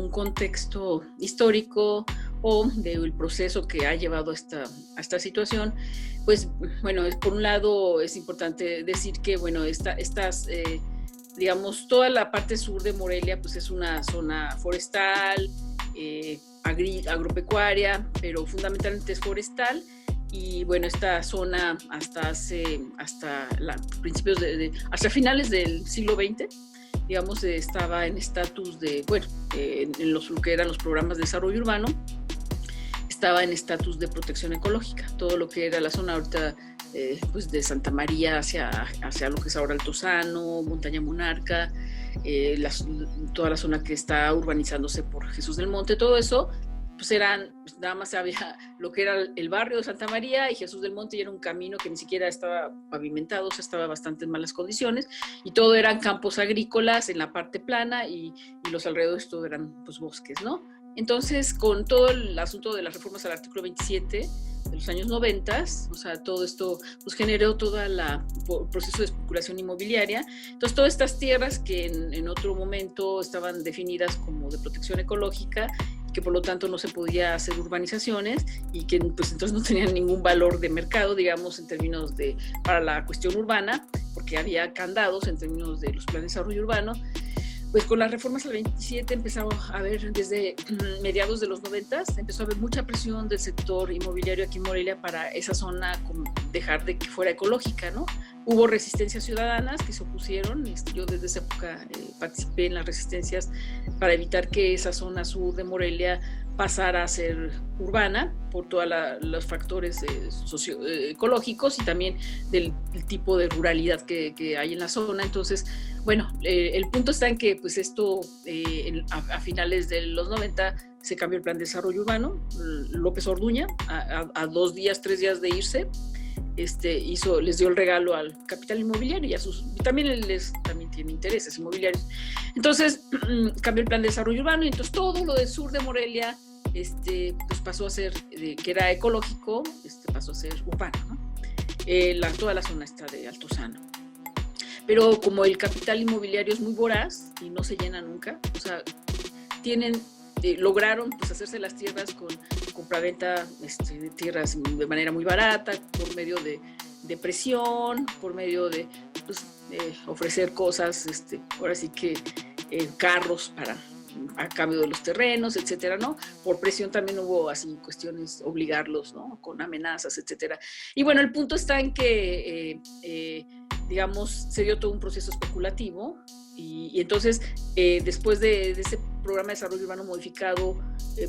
un contexto histórico o del proceso que ha llevado a esta situación, pues bueno, por un lado es importante decir que bueno, digamos, toda la parte sur de Morelia pues es una zona forestal, agropecuaria, pero fundamentalmente es forestal. Y bueno, esta zona hasta finales del siglo XX, digamos, estaba en estatus de, bueno, en lo que eran los programas de desarrollo urbano, estaba en estatus de protección ecológica. Todo lo que era la zona ahorita, pues de Santa María hacia lo que es ahora Altozano, Montaña Monarca, toda la zona que está urbanizándose por Jesús del Monte, todo eso, pues nada más había lo que era el barrio de Santa María y Jesús del Monte, y era un camino que ni siquiera estaba pavimentado, o sea, estaba bastante en malas condiciones, y todo eran campos agrícolas en la parte plana, y los alrededores todo eran pues bosques, ¿no? Entonces, con todo el asunto de las reformas al artículo 27 de los años 90, o sea, todo esto pues generó todo el proceso de especulación inmobiliaria. Entonces, todas estas tierras que en otro momento estaban definidas como de protección ecológica, que por lo tanto no se podía hacer urbanizaciones y que pues entonces no tenían ningún valor de mercado, digamos, en términos para la cuestión urbana, porque había candados en términos de los planes de desarrollo urbano. Pues con las reformas al 27 empezamos a ver, desde mediados de los 90, empezó a haber mucha presión del sector inmobiliario aquí en Morelia para esa zona dejar de que fuera ecológica, ¿no? Hubo resistencias ciudadanas que se opusieron. Yo desde esa época participé en las resistencias para evitar que esa zona sur de Morelia pasara a ser urbana por todos los factores socioecológicos y también del tipo de ruralidad que hay en la zona. Entonces, bueno, el punto está en que pues esto a finales de los 90 se cambió el plan de desarrollo urbano. López Orduña, a 2 días, 3 días de irse, les dio el regalo al capital inmobiliario y también tiene intereses inmobiliarios. Entonces cambió el plan de desarrollo urbano, y entonces todo lo del sur de Morelia pues pasó a ser, que era ecológico, pasó a ser urbano, ¿no? Toda la zona está de Altozano. Pero como el capital inmobiliario es muy voraz y no se llena nunca, o sea, lograron pues hacerse las tierras con compraventa de tierras de manera muy barata, por medio de presión, por medio de pues, ofrecer cosas, ahora sí que carros a cambio de los terrenos, etcétera, ¿no? Por presión también hubo así cuestiones, obligarlos, ¿no? Con amenazas, etcétera. Y bueno, el punto está en que digamos, se dio todo un proceso especulativo, y entonces después de ese programa de desarrollo urbano modificado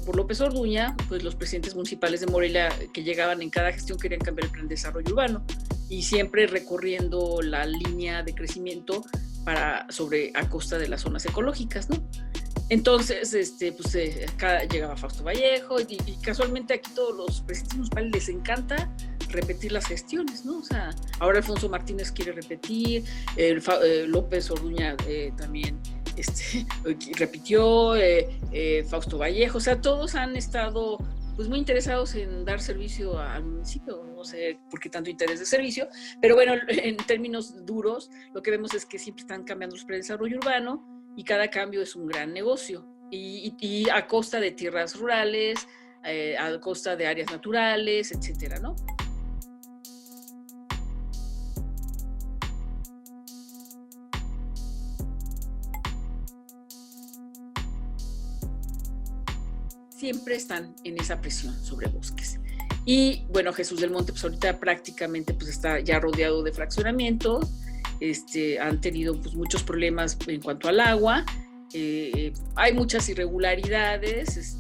por López Orduña, pues los presidentes municipales de Morelia que llegaban en cada gestión querían cambiar el plan de desarrollo urbano, y siempre recorriendo la línea de crecimiento a costa de las zonas ecológicas, ¿no? Entonces, llegaba Fausto Vallejo, y casualmente aquí todos los presidentes municipales les encanta repetir las gestiones, ¿no? O sea, ahora Alfonso Martínez quiere repetir, López Orduña también repitió, Fausto Vallejo, o sea, todos han estado pues muy interesados en dar servicio al municipio, no sé por qué tanto interés de servicio, pero bueno, en términos duros, lo que vemos es que siempre están cambiando los planes de desarrollo urbano, y cada cambio es un gran negocio, y a costa de tierras rurales, a costa de áreas naturales, etcétera, ¿no? Siempre están en esa presión sobre bosques. Y bueno, Jesús del Monte pues ahorita prácticamente pues está ya rodeado de fraccionamientos, han tenido pues muchos problemas en cuanto al agua, hay muchas irregularidades,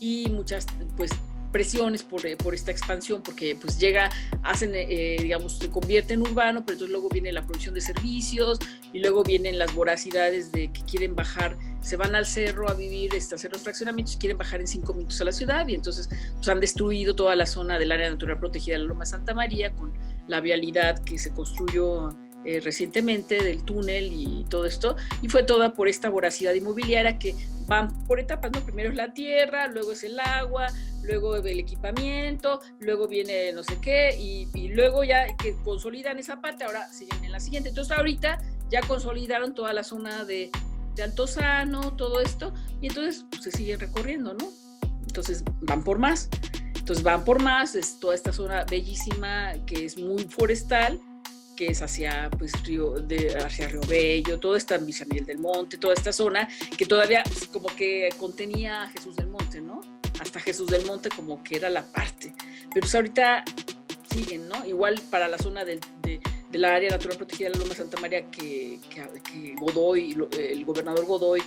y muchas pues presiones por esta expansión, porque pues digamos, se convierte en urbano, pero entonces luego viene la producción de servicios, y luego vienen las voracidades de que quieren bajar, se van al cerro a vivir, a hacer los fraccionamientos, y quieren bajar en 5 minutos a la ciudad, y entonces pues, han destruido toda la zona del área natural protegida de la Loma Santa María, con la vialidad que se construyó recientemente del túnel y todo esto, y fue toda por esta voracidad inmobiliaria que van por etapas, ¿no? Primero es la tierra, luego es el agua, luego el equipamiento, luego viene no sé qué, y luego ya que consolidan esa parte, ahora siguen en la siguiente. Entonces ahorita ya consolidaron toda la zona de de Altozano, todo esto, y entonces pues, se siguen recorriendo, ¿no? Entonces van por más. Es toda esta zona bellísima que es muy forestal, que es hacia, pues, hacia Río Bello, toda esta San Miguel del Monte, toda esta zona que todavía pues, como que contenía a Jesús del Monte, ¿no? Hasta Jesús del Monte como que era la parte. Pero pues ahorita siguen, ¿no? Igual para la zona de la área natural protegida de la Loma Santa María que Godoy, el gobernador Godoy,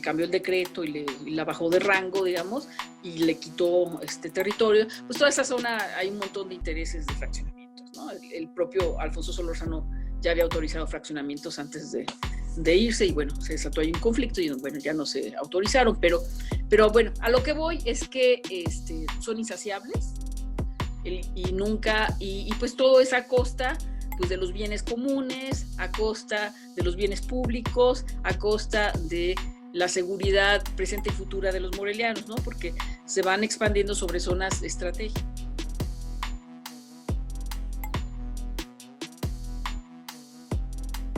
cambió el decreto y la bajó de rango, digamos, y le quitó territorio, pues toda esa zona hay un montón de intereses de fraccionamientos, ¿no? El propio Alfonso Solórzano ya había autorizado fraccionamientos antes de irse y bueno, se desató ahí un conflicto y bueno, ya no se autorizaron, pero bueno, a lo que voy es que son insaciables y pues todo es a costa pues, de los bienes comunes, a costa de los bienes públicos, a costa de la seguridad presente y futura de los morelianos, ¿no? Porque se van expandiendo sobre zonas estratégicas.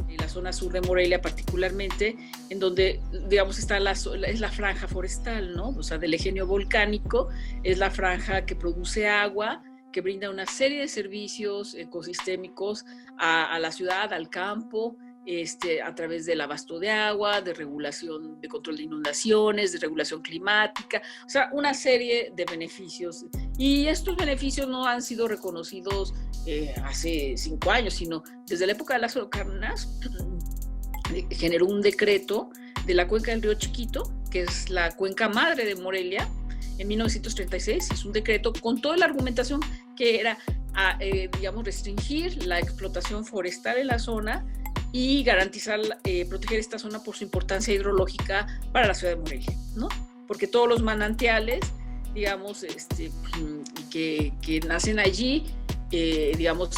En la zona sur de Morelia particularmente, en donde, digamos, está es la franja forestal, ¿no? O sea, del ejenio volcánico, es la franja que produce agua, que brinda una serie de servicios ecosistémicos a la ciudad, al campo, a través del abasto de agua, de regulación, de control de inundaciones, de regulación climática, o sea, una serie de beneficios. Y estos beneficios no han sido reconocidos hace 5 años, sino desde la época de Lázaro Cárdenas generó un decreto de la cuenca del río Chiquito, que es la cuenca madre de Morelia, en 1936, es un decreto con toda la argumentación que era, digamos, restringir la explotación forestal en la zona y garantizar, proteger esta zona por su importancia hidrológica para la ciudad de Morelia, ¿no? Porque todos los manantiales, digamos, que nacen allí, digamos,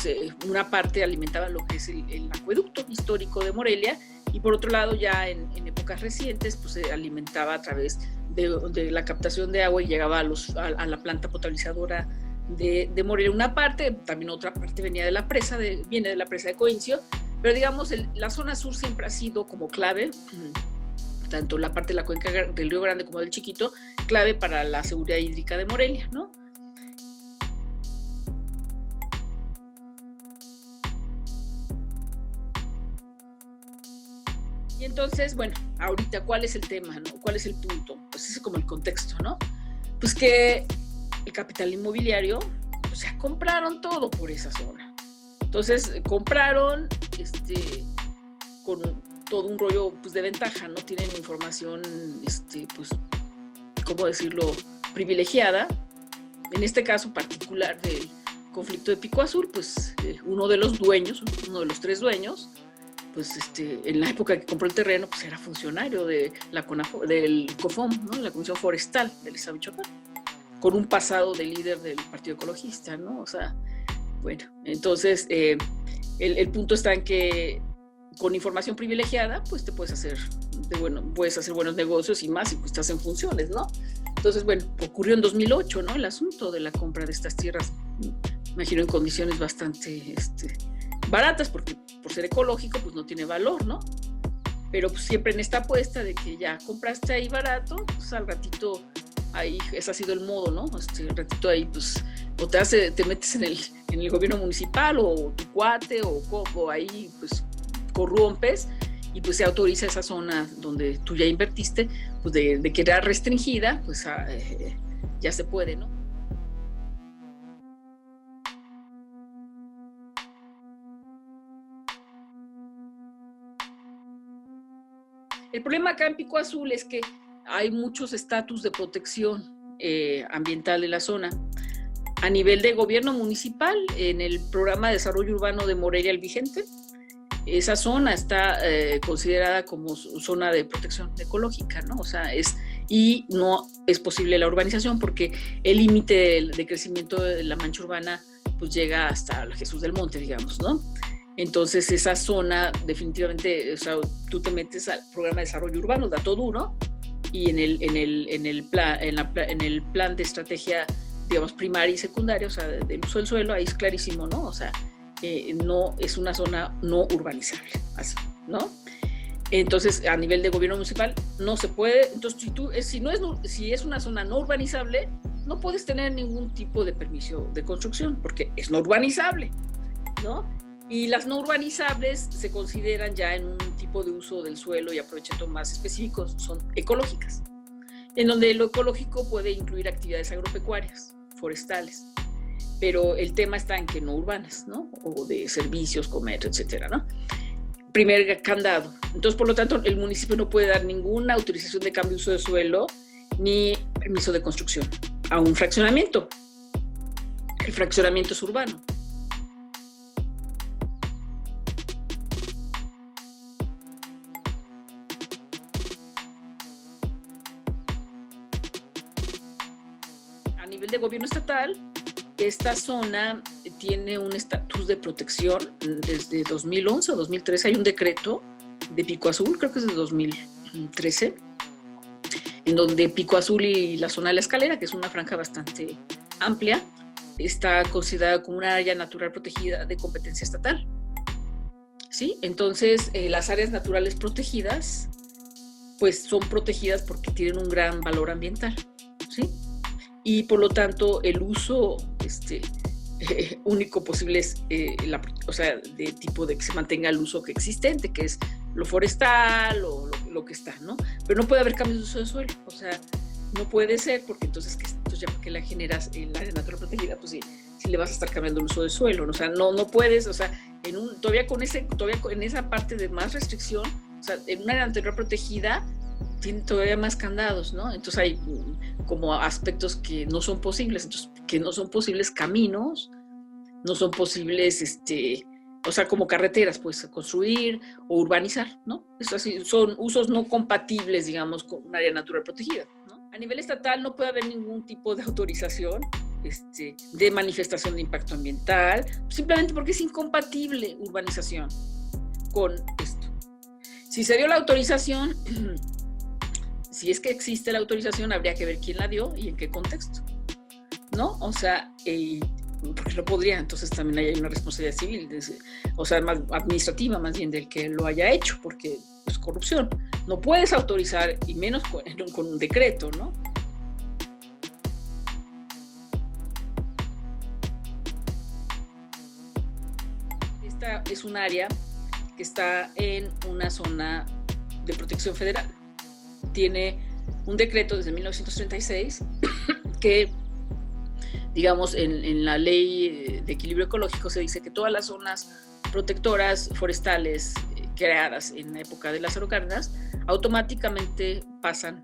una parte alimentaba lo que es el acueducto histórico de Morelia y por otro lado ya en épocas recientes pues se alimentaba a través de la captación de agua y llegaba a la planta potabilizadora de Morelia. Una parte, también otra parte viene de la presa de Coincio, pero digamos la zona sur siempre ha sido como clave, tanto la parte de la cuenca del Río Grande como del Chiquito, clave para la seguridad hídrica de Morelia, ¿no? Y entonces, bueno, ahorita, ¿cuál es el tema, no? ¿Cuál es el punto? Pues ese es como el contexto, ¿no? Pues que el capital inmobiliario, o sea, compraron todo por esa zona. Entonces, compraron con todo un rollo pues, de ventaja, ¿no? Tienen información, pues, ¿cómo decirlo?, privilegiada. En este caso particular del conflicto de Pico Azul, pues uno de los 3 dueños, pues en la época que compró el terreno, pues era funcionario de del COFOM, ¿no? La Comisión Forestal del Estado de Michoacán, con un pasado de líder del Partido Ecologista, ¿no? O sea, bueno, entonces el punto está en que con información privilegiada, pues te puedes hacer buenos negocios y más si pues, estás en funciones, ¿no? Entonces, bueno, ocurrió en 2008, ¿no? El asunto de la compra de estas tierras, imagino en condiciones bastante baratas, porque por ser ecológico, pues no tiene valor, ¿no? Pero pues, siempre en esta apuesta de que ya compraste ahí barato, pues al ratito ahí, ese ha sido el modo, ¿no? Al ratito ahí, pues, o te metes en el gobierno municipal, o tu cuate, o ahí, pues, corrompes, y pues se autoriza esa zona donde tú ya invertiste, pues de que era restringida, pues ya se puede, ¿no? El problema acá en Pico Azul es que hay muchos estatus de protección ambiental en la zona. A nivel de gobierno municipal, en el programa de desarrollo urbano de Morelia el vigente, esa zona está considerada como zona de protección ecológica, ¿no? O sea, y no es posible la urbanización porque el límite de crecimiento de la mancha urbana pues llega hasta Jesús del Monte, digamos, ¿no? Entonces esa zona definitivamente, o sea, tú te metes al programa de desarrollo urbano, dato duro, y en el plan de estrategia, digamos, primaria y secundaria, o sea, del uso del suelo, ahí es clarísimo, ¿no? O sea, no es una zona no urbanizable, así, ¿no? Entonces, a nivel de gobierno municipal, no se puede. Entonces, si es una zona no urbanizable, no puedes tener ningún tipo de permiso de construcción, porque es no urbanizable, ¿no? Y las no urbanizables se consideran ya en un tipo de uso del suelo y aprovechamiento más específicos, son ecológicas, en donde lo ecológico puede incluir actividades agropecuarias, forestales, pero el tema está en que no urbanas, ¿no? O de servicios, comercio, etcétera, ¿no? Primer candado. Entonces, por lo tanto, el municipio no puede dar ninguna autorización de cambio de uso de suelo ni permiso de construcción a un fraccionamiento. El fraccionamiento es urbano. A nivel de gobierno estatal, esta zona tiene un estatus de protección desde 2011 o 2013. Hay un decreto de Pico Azul, creo que es de 2013, en donde Pico Azul y la zona de la Escalera, que es una franja bastante amplia, está considerada como una área natural protegida de competencia estatal. ¿Sí? Entonces, las áreas naturales protegidas, pues son protegidas porque tienen un gran valor ambiental, ¿sí? Y por lo tanto el uso único posible es de tipo de que se mantenga el uso que existente, que es lo forestal o lo que está, ¿no? Pero no puede haber cambios de uso de suelo, o sea, no puede ser, porque entonces ya porque la generas en el área natural protegida, pues sí le vas a estar cambiando el uso de suelo, ¿no? O sea, no puedes, o sea, todavía en esa parte de más restricción, o sea, en un área natural protegida tiene todavía más candados, ¿no? Entonces hay como aspectos que no son posibles, entonces que no son posibles caminos, no son posibles, o sea, como carreteras, pues construir o urbanizar, ¿no? Eso así, son usos no compatibles, digamos, con un área natural protegida, ¿no? A nivel estatal no puede haber ningún tipo de autorización de manifestación de impacto ambiental, simplemente porque es incompatible urbanización con esto. Si se dio la autorización, si es que existe la autorización, habría que ver quién la dio y en qué contexto, ¿no? O sea, porque no podría, entonces también hay una responsabilidad civil, o sea, más administrativa más bien del que lo haya hecho, porque es corrupción. No puedes autorizar, y menos con un decreto, ¿no? Esta es un área que está en una zona de protección federal. Tiene un decreto desde 1936 que, digamos, en la ley de equilibrio ecológico se dice que todas las zonas protectoras forestales creadas en la época de Lázaro Cárdenas automáticamente pasan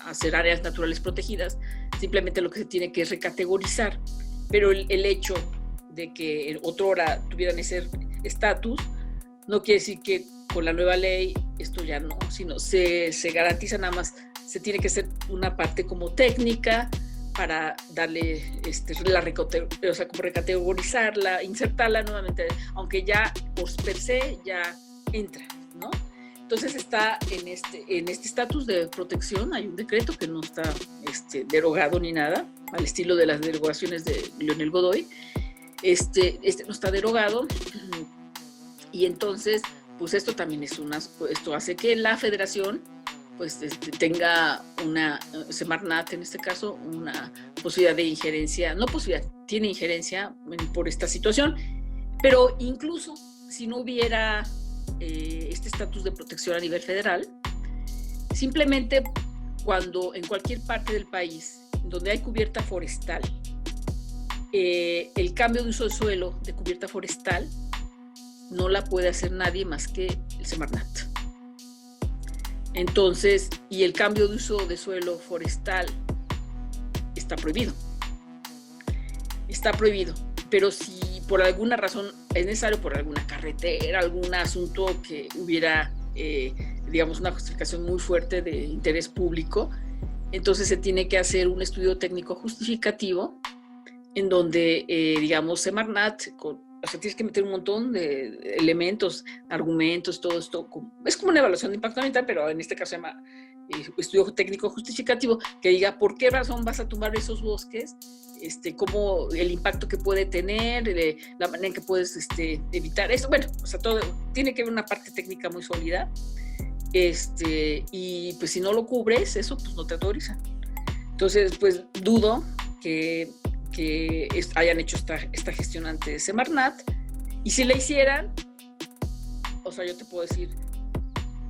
a ser áreas naturales protegidas. Simplemente lo que se tiene que es recategorizar, pero el hecho de que otrora tuvieran ese estatus no quiere decir que con la nueva ley esto ya no, sino se garantiza nada más, se tiene que hacer una parte como técnica para darle o sea, como recategorizarla, insertarla nuevamente, aunque ya por per se ya entra, ¿no? Entonces está en este estatus de protección, hay un decreto que no está derogado ni nada, al estilo de las derogaciones de Leonel Godoy, no está derogado, y entonces pues esto también esto hace que la federación pues tenga Semarnat en este caso, una posibilidad de injerencia, no posibilidad, tiene injerencia por esta situación, pero incluso si no hubiera este estatus de protección a nivel federal, simplemente cuando en cualquier parte del país donde hay cubierta forestal, el cambio de uso de suelo de cubierta forestal no la puede hacer nadie más que el Semarnat. Entonces, y el cambio de uso de suelo forestal está prohibido. Está prohibido. Pero si por alguna razón es necesario, por alguna carretera, algún asunto que hubiera, digamos, una justificación muy fuerte de interés público, entonces se tiene que hacer un estudio técnico justificativo en donde, digamos, Semarnat, o sea, tienes que meter un montón de elementos, argumentos, todo esto. Es como una evaluación de impacto ambiental, pero en este caso se llama estudio técnico justificativo, que diga por qué razón vas a tumbar esos bosques, cómo el impacto que puede tener, la manera en que puedes evitar eso. Bueno, o sea, todo tiene que haber una parte técnica muy sólida y pues si no lo cubres, eso pues no te autorizan. Entonces, pues dudo que hayan hecho esta gestión ante Semarnat, y si la hicieran, o sea, yo te puedo decir,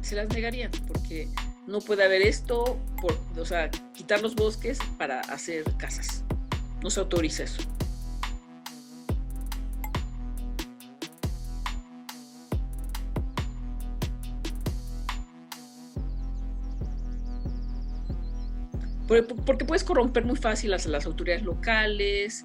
se las negarían, porque no puede haber esto, o sea, quitar los bosques para hacer casas. No se autoriza eso. Porque puedes corromper muy fácil las autoridades locales,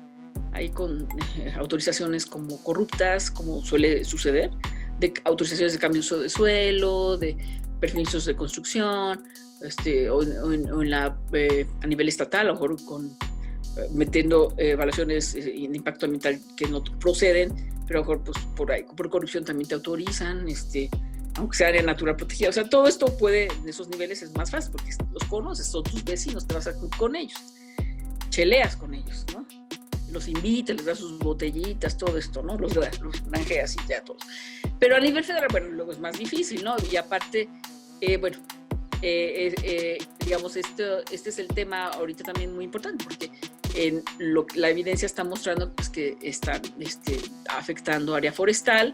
ahí con autorizaciones como corruptas, como suele suceder, de autorizaciones de cambio de uso de suelo, de permisos de construcción, a nivel estatal, a lo mejor metiendo evaluaciones de impacto ambiental que no proceden, pero a lo mejor pues, por corrupción también te autorizan, aunque sea área natural protegida. O sea, todo esto puede, en esos niveles es más fácil, porque los conoces, son tus vecinos, te vas a con ellos, cheleas con ellos, ¿no? Los invitas, les das sus botellitas, todo esto, ¿no? Los granjeas y ya todos. Pero a nivel federal, bueno, luego es más difícil, ¿no? Y aparte, digamos, este es el tema ahorita también muy importante, porque la evidencia está mostrando pues, que están afectando área forestal,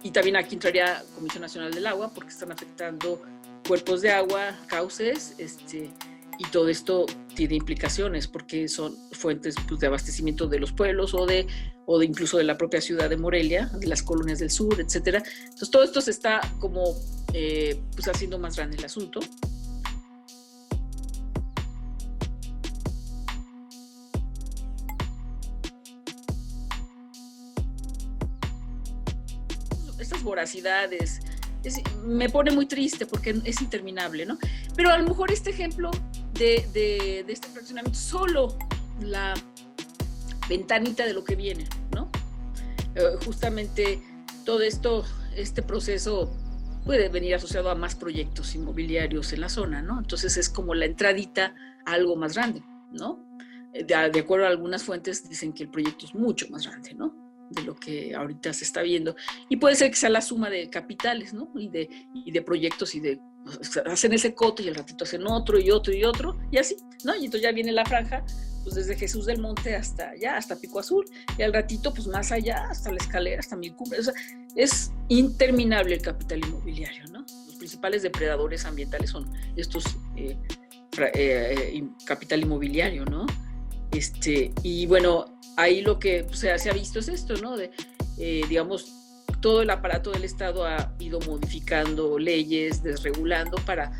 y también aquí entraría Comisión Nacional del Agua, porque están afectando cuerpos de agua, cauces, y todo esto tiene implicaciones, porque son fuentes pues, de abastecimiento de los pueblos o de incluso de la propia ciudad de Morelia, de las colonias del sur, etcétera. Entonces todo esto se está como pues haciendo más grande el asunto. Estas voracidades, me pone muy triste porque es interminable, ¿no? Pero a lo mejor este ejemplo de este fraccionamiento, solo la ventanita de lo que viene, ¿no? Justamente todo esto, este proceso puede venir asociado a más proyectos inmobiliarios en la zona, ¿no? Entonces es como la entradita a algo más grande, ¿no? De acuerdo a algunas fuentes dicen que el proyecto es mucho más grande, ¿no? De lo que ahorita se está viendo, y puede ser que sea la suma de capitales, ¿no? Y de proyectos, y de hacen ese coto y al ratito hacen otro y otro y otro, y así, ¿no? Y entonces ya viene la franja, pues desde Jesús del Monte hasta allá, hasta Pico Azul, y al ratito, pues más allá, hasta la Escalera, hasta Mil Cumbres. O sea, es interminable el capital inmobiliario, ¿no? Los principales depredadores ambientales son estos capital inmobiliario, ¿no? Y bueno, ahí lo que se ha visto es esto, ¿no? Digamos, todo el aparato del Estado ha ido modificando leyes, desregulando para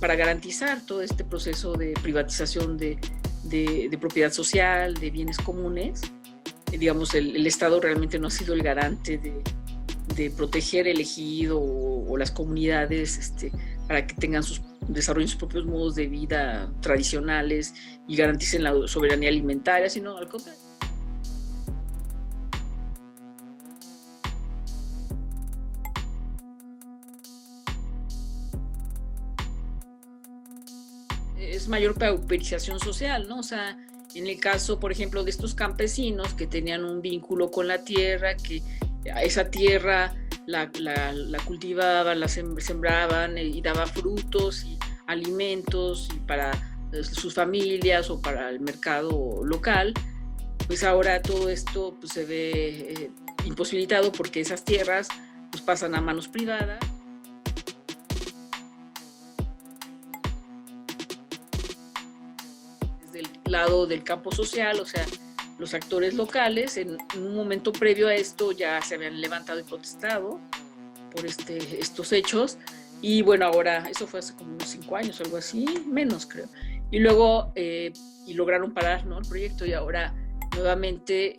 garantizar todo este proceso de privatización de propiedad social, de bienes comunes. Digamos, el Estado realmente no ha sido el garante de proteger el ejido o las comunidades para que desarrollen sus propios modos de vida tradicionales y garanticen la soberanía alimentaria, sino al contrario. Es mayor pauperización social, ¿no? O sea, en el caso, por ejemplo, de estos campesinos que tenían un vínculo con la tierra, que esa tierra la cultivaban, la sembraban y daba frutos y alimentos y para sus familias o para el mercado local, pues ahora todo esto pues, se ve imposibilitado porque esas tierras pues, pasan a manos privadas. Desde el lado del campo social, o sea, los actores locales en un momento previo a esto ya se habían levantado y protestado por estos hechos, y bueno, ahora eso fue hace como unos 5 años o algo así, menos creo, y luego y lograron parar, ¿no? El proyecto, y ahora nuevamente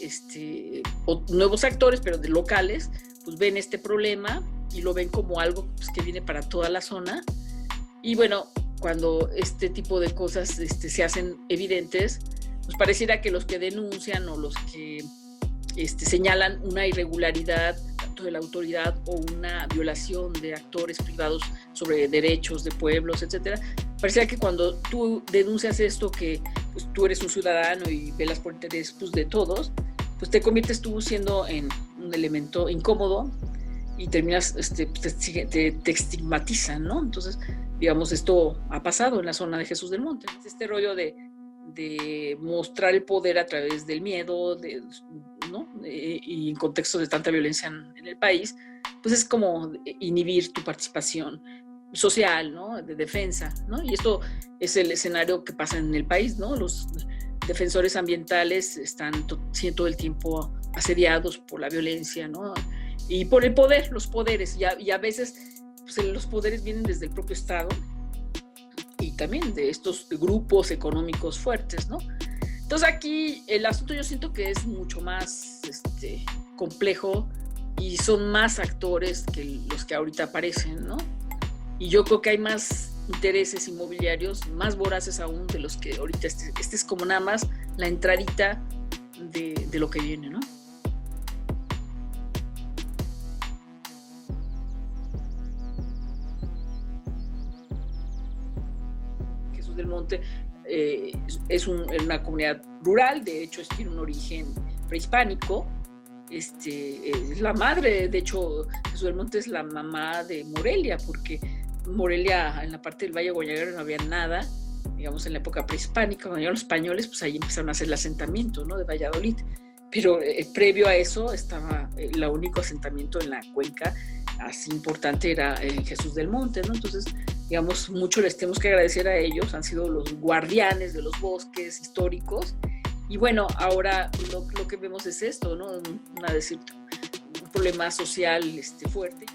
nuevos actores, pero de locales, pues ven este problema y lo ven como algo pues, que viene para toda la zona, y bueno, cuando este tipo de cosas se hacen evidentes, pues pareciera que los que denuncian o los que señalan una irregularidad tanto de la autoridad o una violación de actores privados sobre derechos de pueblos, etcétera, pareciera que cuando tú denuncias esto, que pues, tú eres un ciudadano y velas por interés pues, de todos, pues te conviertes tú siendo en un elemento incómodo y terminas, te estigmatizan, ¿no? Entonces, digamos, esto ha pasado en la zona de Jesús del Monte. Este rollo de mostrar el poder a través del miedo, ¿no? Y en contextos de tanta violencia en el país, pues es como inhibir tu participación social, ¿no? De defensa, ¿no? Y esto es el escenario que pasa en el país, ¿no? Los defensores ambientales están todo el tiempo asediados por la violencia, ¿no? Y por el poder, los poderes, y a veces pues, los poderes vienen desde el propio Estado y también de estos grupos económicos fuertes, ¿no? Entonces aquí el asunto yo siento que es mucho más complejo y son más actores que los que ahorita aparecen, ¿no? Y yo creo que hay más intereses inmobiliarios, más voraces aún de los que ahorita es como nada más la entradita de lo que viene, ¿no? Jesús del Monte es una comunidad rural, de hecho tiene un origen prehispánico. Es la madre, de hecho, Jesús del Monte es la mamá de Morelia, porque Morelia, en la parte del Valle Guayaguero no había nada, digamos en la época prehispánica, cuando llegaron los españoles, pues ahí empezaron a hacer el asentamiento, ¿no? De Valladolid, pero previo a eso estaba el único asentamiento en la cuenca así importante era Jesús del Monte, ¿no? Entonces, digamos, mucho les tenemos que agradecer a ellos, han sido los guardianes de los bosques históricos. Y bueno, ahora lo que vemos es esto, ¿no? Un problema social fuerte.